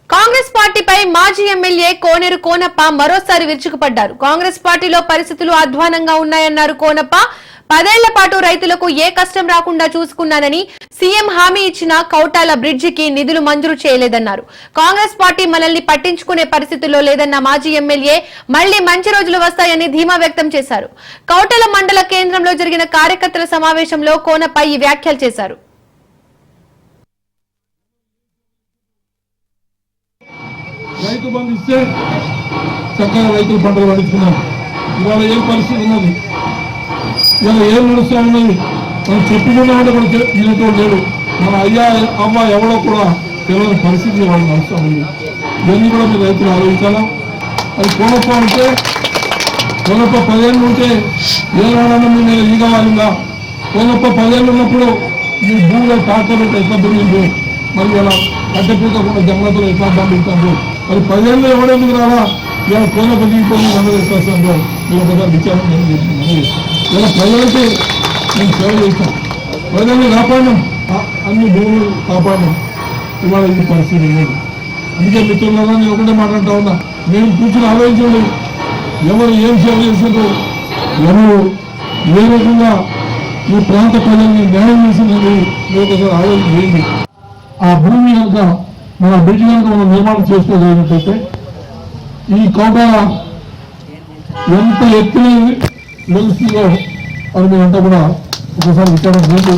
కాంగ్రెస్ పార్టీపై మాజీ ఎమ్మెల్యే కోనేరు కోనప్ప మరోసారి విరుచుకుపడ్డారు. కాంగ్రెస్ పార్టీలో పరిస్థితులు అధ్వానంగా ఉన్నాయన్నారు కోనప్ప. 10 ఏళ్ల పాటు రైతులకు ఏ కష్టం రాకుండా చూసుకున్నానని సీఎం హామీ ఇచ్చిన కౌటాల బ్రిడ్జికి నిధులు మంజూరు చేయలేదన్నారు. కాంగ్రెస్ పార్టీ మనల్ని పట్టించుకునే పరిస్థితుల్లో లేదన్న మాజీ ఎమ్మెల్యే మళ్లీ మంచి రోజులు వస్తాయని ధీమా వ్యక్తం చేశారు. కౌటాల మండల కేంద్రంలో జరిగిన కార్యకర్తల సమావేశంలో కోనప్ప ఈ వ్యాఖ్యలు చేశారు. రైతు బంధు ఇస్తే చక్కగా రైతులు పంటలు పండించుకున్నారు. ఇవాళ ఏం పరిస్థితి ఉన్నది, ఇవాళ ఏం నడుస్తూ ఉన్నది, మనం చెప్పుకున్నా అంటే కూడా వినేటోడు లేడు. మన అయ్యా అవ్వ ఎవడో కూడా తెలియని పరిస్థితి వాళ్ళు నడుస్తూ ఉంది. ఇవన్నీ కూడా మీరు రైతులు ఆలోచించాలా. అది కోనప్ప ఉంటే కోనప్ప 10 ఏళ్ళు ఉంటే ఏ రావడం మీరు ఈ కావాలిగా. కోనప్ప 10 ఏళ్ళు ఉన్నప్పుడు మీ భూమిలో ట్రాక్టర్ ఎట్లా దొరికింది, మరి ఇలా కట్టెపూతకుండా జంగలతో ఎట్లా పంపిస్తాను. మరి 10 ఏళ్ళు ఎవరెందుకు రావా. ఇలా కోనప్ప దిగిపోయి అందజేస్తాను. మీరు ఒకసారి విచారణ నేను చేస్తున్నాను. ఇలా ప్రజలకి నేను సేవ చేస్తాను, ప్రజల్ని కాపాడినాం, అన్ని భూములు కాపాడినాం. ఇవాళ ఈ పరిస్థితి లేదు. అందుకే మిత్రులలో నేను ఒకటే మాట్లాడుతూ ఉన్నా, మేము కూర్చొని ఆలోచించండి. ఎవరు ఏం సేవ చేసిండ్రు, ఎవరు ఏ రకంగా ఈ ప్రాంత ప్రజల్ని న్యాయం చేసిందని మీరు ఒకసారి ఆలోచన చేయండి. ఆ భూమి కనుక మన బ్రిడ్జ్ కనుక మనం నిర్మాణం చేసుకోగలిగినట్లయితే ఈ కోట ఎంత ఎత్తున వెలుస్తుందో అని మేమంతా కూడా ఒకసారి విచారణ చేసి